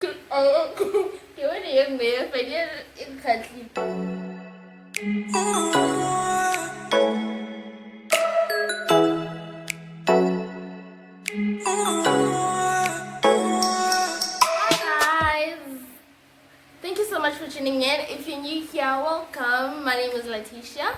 Oh, you want to young man, but you're in country. Hi guys, thank you so much for tuning in. If you're new here, welcome. My name is Laticia.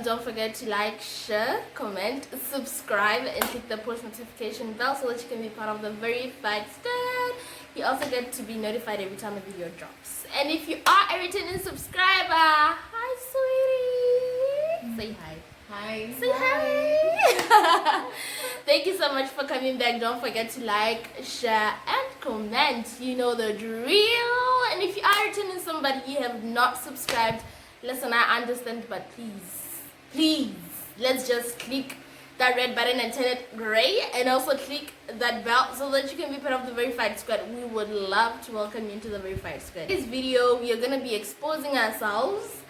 Don't forget to like, share, comment, subscribe, and click the post notification bell so that you can be part of the verified squad. You also get to be notified every time a video drops. And if you are a returning subscriber, hi sweetie. Say hi. Hi. Say hi. Thank you so much for coming back. Don't forget to like, share, and comment. You know the drill. And if you are returning somebody you have not subscribed, listen, I understand, but please, let's just click that red button and turn it gray, and also click that bell so that you can be part of the verified squad. We would love to welcome you into the verified squad. In this video, we are going to be exposing ourselves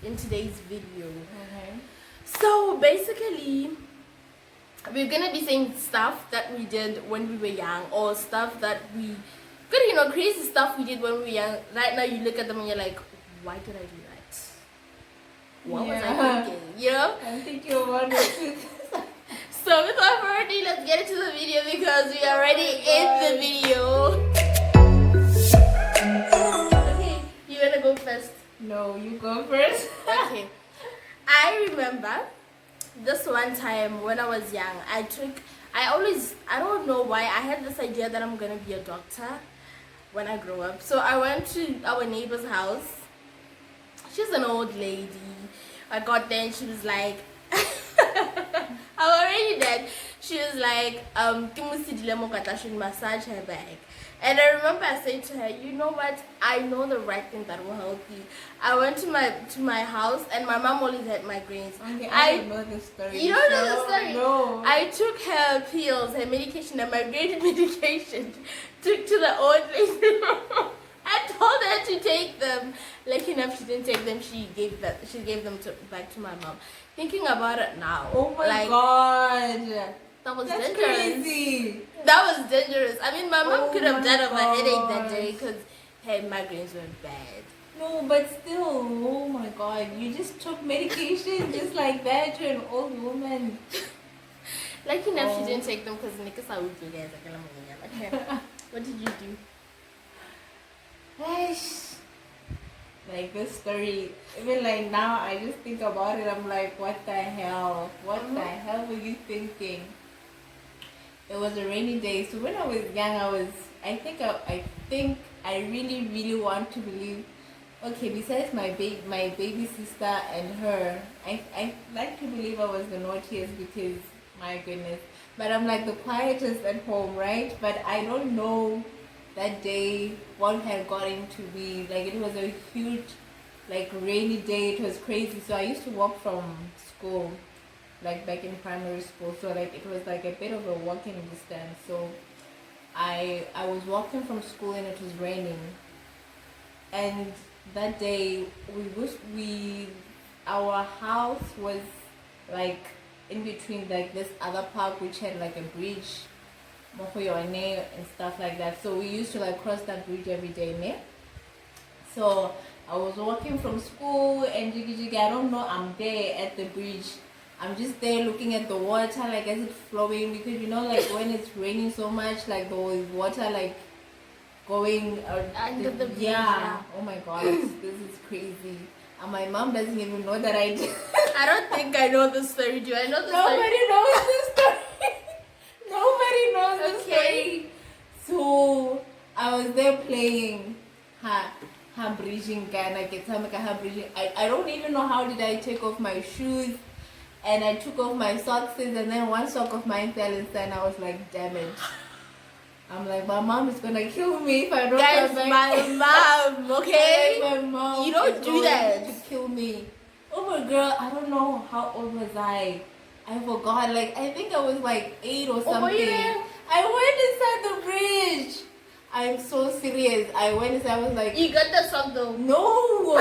in today's video. Okay. So basically, we're going to be saying stuff that we did when we were young, or stuff that we good, crazy stuff we did when we were young. Right now you look at them and you're like, why did I do that? What was I thinking? I'm thinking about it. So without further ado, let's get into the video because we are already in the video. Okay, you wanna go first? No, you go first. Okay. I remember this one time when I was young, I don't know why, I had this idea that I'm gonna be a doctor when I grow up. So I went to our neighbor's house. She's an old lady. I got there and she was like, I'm already dead. She was like, massage her back. And I remember I said to her, you know what? I know the right thing that will help you. I went to my house and my mom always had migraines. Okay, I don't know the story. You don't know the story? No. I took her pills, her medication, her migraine medication, took to the old lady. I told her to take them. Lucky enough, she didn't take them. She gave them back to my mom. Thinking about it now, Oh my god, that was that's dangerous. crazy. That was dangerous. I mean, my mom could have died of a headache that gosh. day because her migraines were bad. No, but still, oh my god, you just took medication just like that to an old woman. Lucky enough, she didn't take them because Nikasa would be there. Okay, what did you do? Like this story, even like now I just think about it, I'm like, what the hell? What the hell were you thinking? It was a rainy day. So when I was young, I think I really want to believe, okay, besides my baby sister and her, I like to believe I was the naughtiest because, my goodness. But I'm like the quietest at home, right? But I don't know that day what had gotten to be. Like, it was a huge, like, rainy day. It was crazy. So I used to walk from school, like back in primary school. So like it was like a bit of a walking distance. So I was walking from school and it was raining. And that day our house was like in between like this other park which had like a bridge and stuff like that. So we used to like cross that bridge every day, ne? So I was walking from school and I don't know, I'm there at the bridge. I'm just there looking at the water, like as it's flowing, because like when it's raining so much, like the water like going Under the bridge, yeah. Oh my god, this is crazy. And my mom doesn't even know that I did. I don't think I know the story. Do I know the story? Nobody knows the story. Nobody knows the story. So I was there playing her bridging I don't even know how did I take off my shoes, and I took off my socks, and then one sock of mine fell inside, and I was like, damn it. I'm like, my mom is gonna kill me if I don't Guys, come back. my mom, okay? My mom, you don't do that. To kill me. Oh my girl, I don't know how old was I. I forgot. Like I think I was like 8 or something. Yeah. I went inside the bridge. I'm so serious. I went inside. I was like, you got the sock though? No.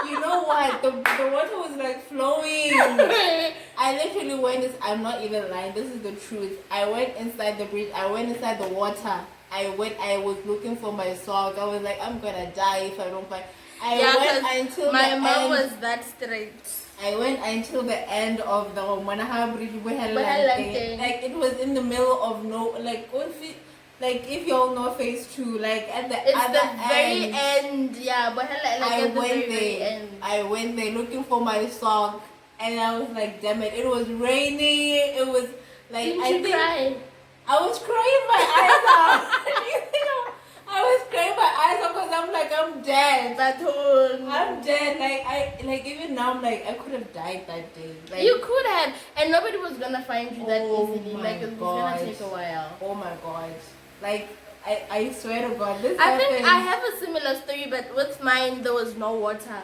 You know what? The water was like flowing. I literally went. I'm not even lying. This is the truth. I went inside the bridge. I went inside the water. I was looking for my sock. I was like, I'm gonna die if I don't find. I went until my mom was that straight. I went until the end of the Manaha Bridge. Like it was in the middle of if you all know phase 2, like at the it's other the very end. Yeah, but I went there. I went there looking for my sock, and I was like, damn it! It was raining. It was like Didn't you cry? I was crying my eyes out. I was crying my eyes out because I'm like, I'm dead. I'm dead. Like even now, I'm like, I could have died that day. Like, you could have, and nobody was gonna find you that easily. My like it was gonna take a while. Oh my god! Like I swear to God, this. I think I have a similar story, but with mine there was no water.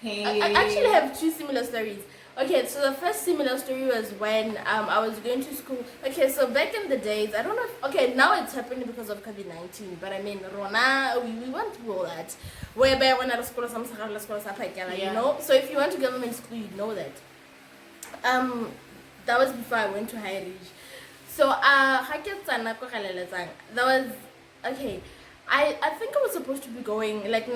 Hey. I actually have 2 similar stories. Okay, so the first similar story was when I was going to school. Okay, so back in the days, I don't know if, now it's happening because of COVID-19, but I mean, Rona, we went through all that. Whereby when I was school, you know? So if you went to government school, you know that. That was before I went to higher age. So, that was, okay, I think I was supposed to be going, like,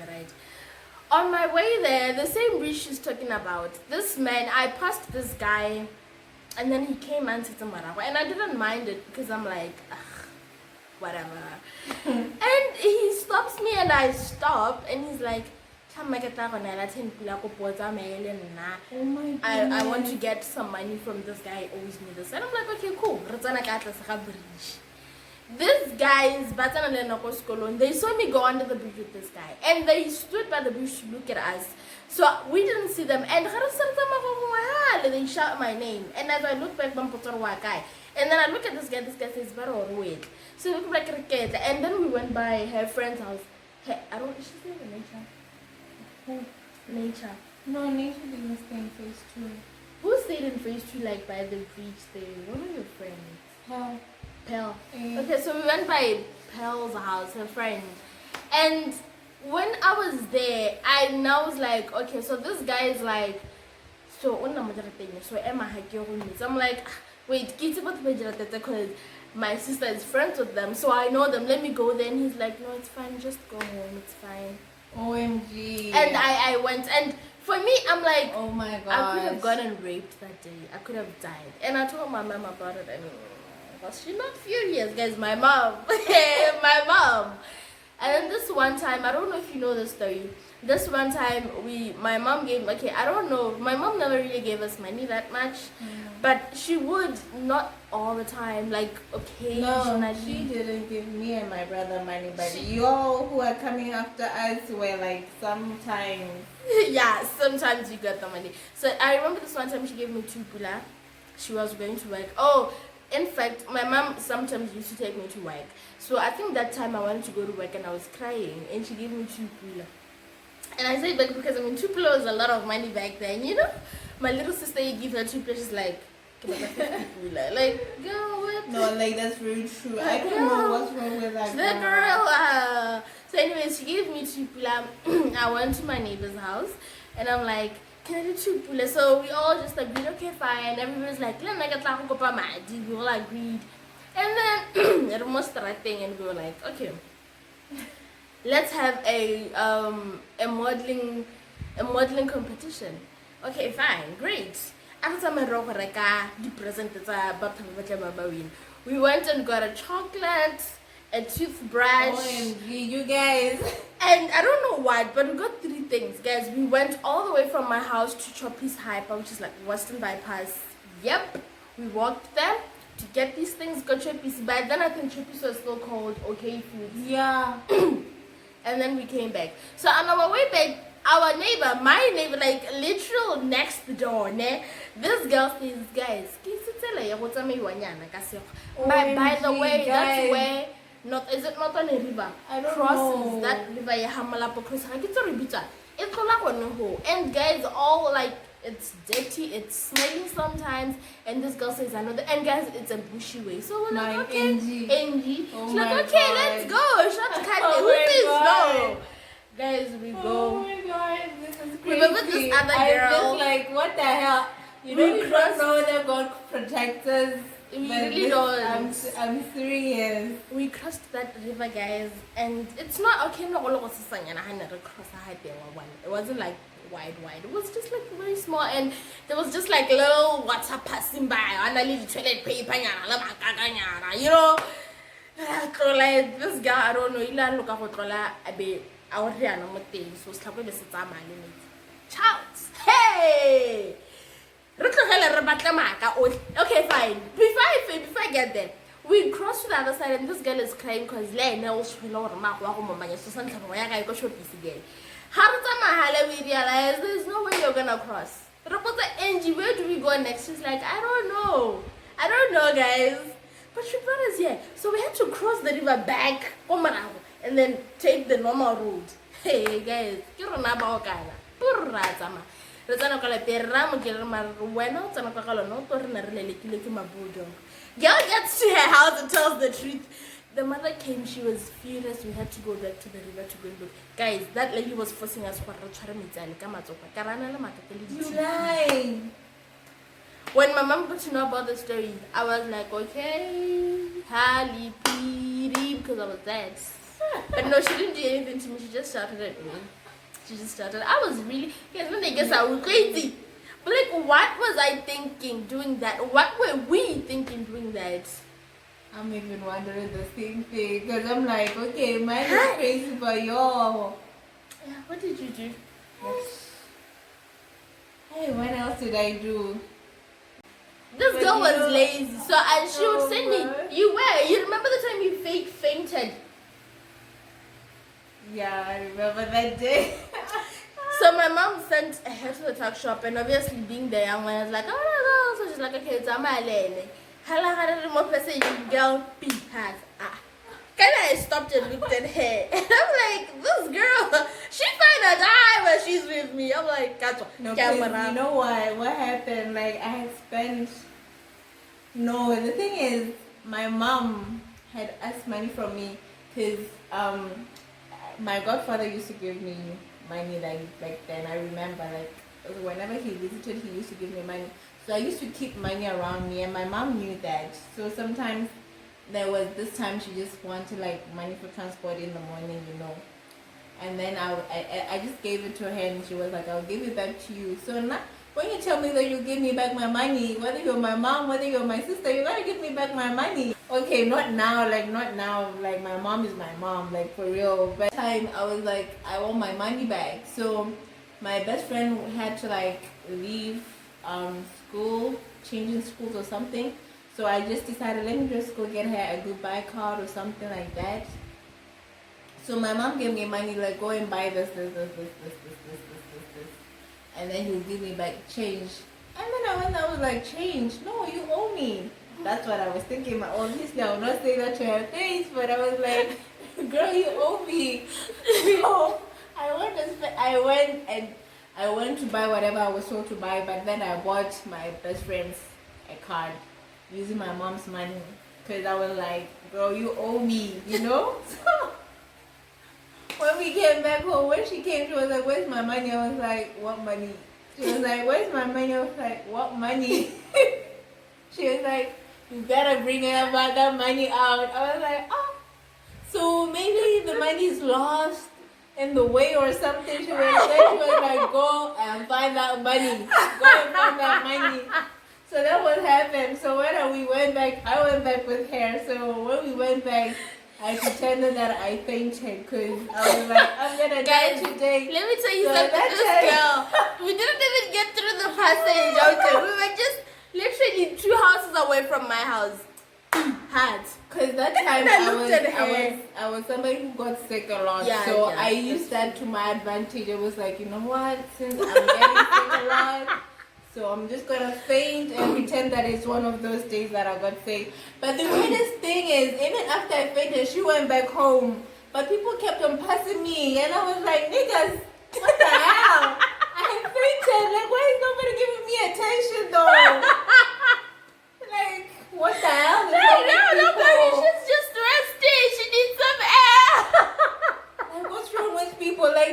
right? On my way there, the same bridge she's talking about, this man, I passed this guy, and then he came and said and I didn't mind it because I'm like, whatever. And he stops me and I stop, and he's like, oh my God, I want to get some money from this guy, owes me this. And I'm like, okay, cool. This guys, they saw me go under the bridge with this guy, and they stood by the bridge to look at us. So we didn't see them, and they shout my name. And as I look back, and then I look at this guy says, wait. So we look like a kid, and then we went by her friend's house. Hey, I don't, is she still in nature? Who? Nature. No, nature didn't stay in phase 2. Who stayed in phase 2, like by the bridge there? One of your friends. How? Pell. Okay, so we went by Pell's house, her friend. And when I was there, I now was like, okay, so this guy is like, so Emma, so I'm like, wait, because my sister is friends with them, so I know them, let me go there. And he's like, no, it's fine, just go home, it's fine. OMG. And I went, and for me, I'm like, oh my god, I could have gotten raped that day. I could have died. And I told my mom about it. I mean, was she not furious, guys? My mom. My mom. And then this one time, I don't know if you know the story. This one time, my mom gave, okay, I don't know. My mom never really gave us money that much. But she would, not all the time, like occasionally. No, she didn't give me and my brother money, but y'all who are coming after us were like sometimes. Yeah, sometimes you got the money. So I remember this one time she gave me 2 pula. She was going to work. Oh, in fact, my mom sometimes used to take me to work. So I think that time I wanted to go to work and I was crying, and she gave me 2 pula. And I say back because I mean 2 pula was a lot of money back then, you know. My little sister, you give her 2 pula, she's like, like, girl, what? No, like that's very true. I don't know what's wrong with that the girl. So anyways, she gave me 2 pula. I went to my neighbor's house, and I'm like, can I do 2 pula? So we all just agreed, okay, fine. Everybody's like, we all agreed. And then it almost started thing, and we were like, okay, let's have a modeling competition. Okay, fine, great. After we went and got a chocolate, a toothbrush. OMG, you guys. And I don't know what, but we got 3 things, guys. We went all the way from my house to Choppies Hyper, which is like Western Bypass. Yep, we walked there to get these things, got Choppies. But then I think Choppies was still called OK Foods. Yeah. And then we came back. So on our way back, our neighbor, my neighbor, like literal next door, this girl says, guys, by the way, that's where, is it not on a river? I don't crosses know. that river, Yahamalapo cross. It's and guys, all like, it's dirty, it's smelling sometimes, and this girl says, I know that, and guys, it's a bushy way. So we're like, okay, Angie. Oh She's like, okay, God. let's go. Shortcut. Oh Who says no? Guys, we Oh go. my god, this is crazy. Remember this other I'm girl? just like, what the hell? You know, you don't know that God protects us. We but really don't. I'm serious. We crossed that river, guys, and it's not okay. No, all of us cross one. It wasn't like wide. It was just like very small, and there was just like little water passing by. And a little toilet paper, you know. Like this guy, I don't know. Ilan look at a bit. Our real so slap with the Shout! Hey! Okay, fine. Before I get there, we cross to the other side, and this girl is crying because we realize there's no way you're gonna cross. Angie, where do we go next? She's like, I don't know, guys. But she brought us here, so we had to cross the river back, and then take the normal route. Hey, guys, re tsana ka lepera mo ke re mara wena o tsana ka ka lona o to re na re lelekile ke mabudo. Girl gets to her house and tells the truth. The mother came, she was furious. We had to go back to the river to go and look. Guys, that lady was forcing us for tshwara metsane ka matsopa ka rana le makate le You lie. When my mom got to know about the story, I was like, okay, Halle Piri, because I was dead. But no, she didn't do anything to me. She just shouted at me. I was really, guys, when they guess I was crazy. But like, what was I thinking doing that? What were we thinking doing that? I'm even wondering the same thing. Because I'm like, okay, mine is crazy, but yo. Yeah, what did you do? Hey, what else did I do? This girl was lazy. So and she would send me, you remember the time you fake fainted? Yeah, I remember that day. So my mom sent her to the tuck shop, and obviously being the young one, I was like, oh no. So she's like, okay, it's my lane. Hello, girl, has I stopped and looked at her, and I'm like, this girl, she find a die when she's with me. I'm like, no, you know what happened? Like I had spent. No, the thing is, my mom had asked money from me because my godfather used to give me money like back then. I remember like whenever he visited, he used to give me money. So I used to keep money around me, and my mom knew that. So sometimes there was this time she just wanted like money for transport in the morning, you know. And then I just gave it to her, and she was like, I'll give it back to you. So now when you tell me that you give me back my money, whether you're my mom, whether you're my sister, you gotta give me back my money. Okay, not now, like my mom is my mom, like for real. But time I was like, I want my money back. So my best friend had to like leave school, changing schools or something. So I just decided, let me just go get her a goodbye card or something like that. So my mom gave me money, like go and buy this. And then he'll give me back change. And then I was like, change? No, you owe me. That's what I was thinking. Obviously, I will not say that to her face, but I was like, girl, you owe me. So I went to buy whatever I was told to buy, but then I bought my best friend's a card using my mom's money because I was like, girl, you owe me, you know? So when we came back home, when she came, she was like, where's my money? I was like, what money? She was like, where's my money? I was like, what money? She was like, you better bring that money out. I was like, oh, so maybe the money is lost in the way or something. She was like, go and find that money. Go and find that money. So that what happened. So when we went back, I went back with her. So when we went back, I pretended that I fainted because I was like, I'm gonna die today. Let me tell you So something, that's this girl. We didn't even get through the passage. Okay, we were just literally 2 houses away from my house. Because that time I was somebody who got sick a lot. Yeah, so yeah, I used that to my advantage. I was like, you know what? Since I'm getting sick a lot, so I'm just gonna faint and pretend that it's one of those days that I got sick. But the weirdest thing is, even after I fainted, she went back home. But people kept on passing me, and I was like, niggas, what the hell? I fainted. Like, why is nobody giving me attention though? Like, what the hell? Nobody. She's just resting. She needs some air. Like, what's wrong with people? Like,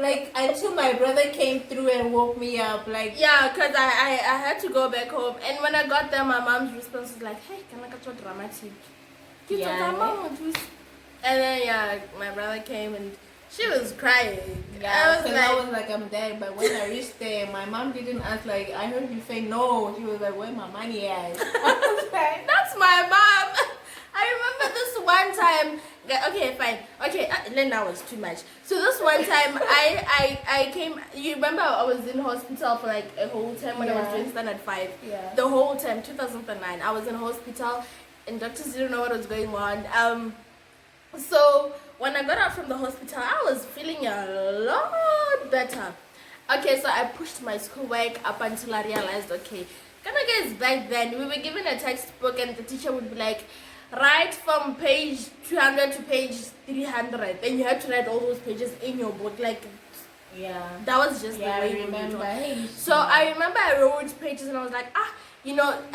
like until my brother came through and woke me up. Like Yeah, because I had to go back home. And when I got there, my mom's response was like, hey, can I get your dramatic? And then, yeah, my brother came and she was crying. yeah, I was like, I'm dead. But when I reached there, my mom didn't ask, like, I heard you say no. She was like, where my money at? I was like, that's my mom. I remember this one time. Okay, fine. Okay, then that was too much. So this one time, I came. You remember I was in hospital for like a whole time when I was doing standard 5. Yeah. The whole time, 2009, I was in hospital, and doctors didn't know what was going on. So when I got out from the hospital, I was feeling a lot better. Okay, so I pushed my schoolwork up until I realized, okay, guys, back then we were given a textbook and the teacher would be like, write from page 200 to page 300, and you had to write all those pages in your book. Like, yeah, that was just the way I remember. So I remember I wrote pages and I was like, I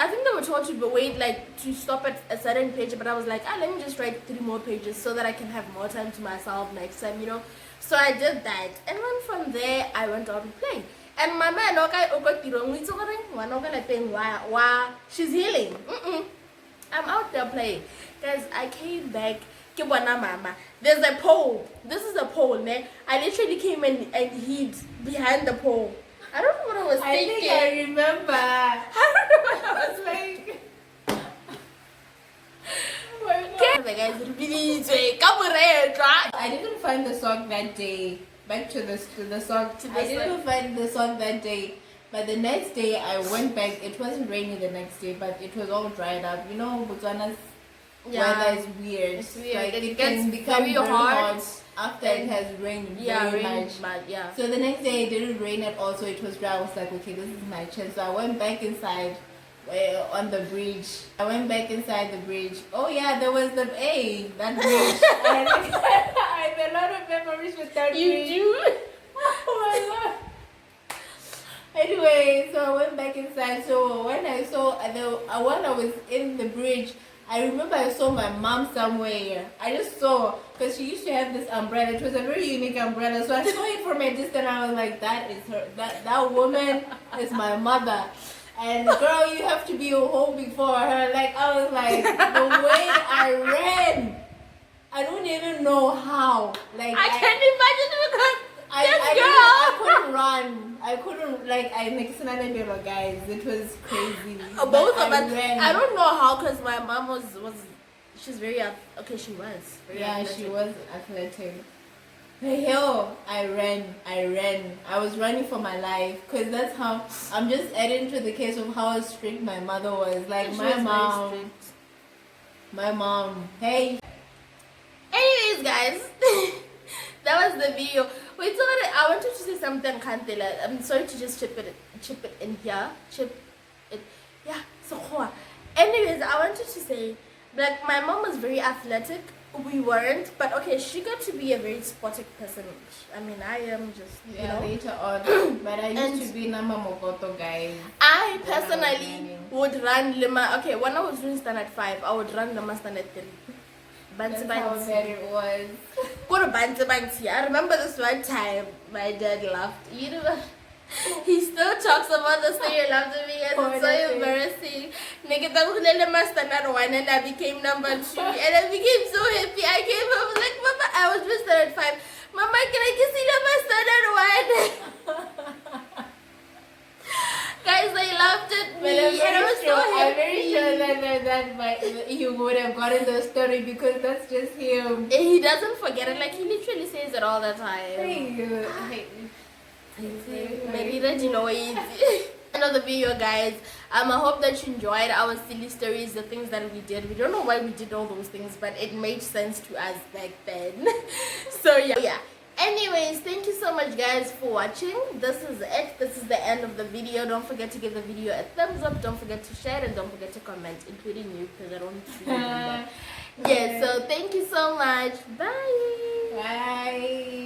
think they were told to wait, like, to stop at a certain page, but I was like, let me just write 3 more pages so that I can have more time to myself next time, So I did that, and then from there I went out to play. And my man, she's healing. I'm out there playing. Guys, I came back. Mama. There's a pole. This is a pole, man. I literally came and hid behind the pole. I don't know what I was thinking. I think I remember. I don't know what I was like. Oh my God. I didn't find the song that day. Back to the song. I didn't find the song that day. But the next day I went back. It wasn't raining the next day, but it was all dried up. Botswana's weather is weird. It's weird. Like it gets can become very hot after it has rained very much. So the next day it didn't rain at all, so it was dry. I was like, okay, this is my chance. So I went back inside on the bridge. I went back inside the bridge. Oh yeah, there was that bridge. I have a lot of memories with that bridge. You do? Oh my God. Anyway, so I went back inside. So when I saw when I was in the bridge, I remember I saw my mom somewhere. I just saw, because she used to have this umbrella. It was a very unique umbrella. So I saw it from a distance. I was like, that is her. That woman is my mother. And girl, you have to be home before her. Like, I was like, the way I ran, I don't even know how. Like, I can't imagine because I couldn't run. I couldn't, like, I mixed another little guys. It was crazy. Both of us. I don't know how, because my mom was she's very, okay, she was. She was athletic. The hill, I ran. I was running for my life, because that's how, I'm just adding to the case of how strict my mother was. Like, my mom, hey. Anyways, guys, that was the video. Wait, so I wanted to say something, Kantela. I'm sorry to just chip it in here. Yeah, so anyways, I wanted to say, like, my mom was very athletic. We weren't, but okay, she got to be a very sporting person. I mean, I am just, later on. But I used to be Nama Mokoto, guys. I personally would run Lima. Okay, when I was doing standard 5, I would run Lima standard 3. That's how bad it was. I remember this one time my dad laughed. He still talks about the story he loved me, and it's so embarrassing. Standard 1 and I became number 2, and I became so happy. I came home like, Mama, I was just standard 5. Mama, can I just see number standard 1? Guys, they laughed at me, and I was so happy. I'm very sure that he would have gotten the story, because that's just him. He doesn't forget it. Like, he literally says it all the time. Another video, guys. I hope that you enjoyed our silly stories, the things that we did. We don't know why we did all those things, but it made sense to us back then. So yeah. Anyways, thank you so much, guys, for watching. This is it. This is the end of the video. Don't forget to give the video a thumbs up. Don't forget to share, and don't forget to comment, including you, because I don't remember. Yeah, so thank you so much. Bye. Bye.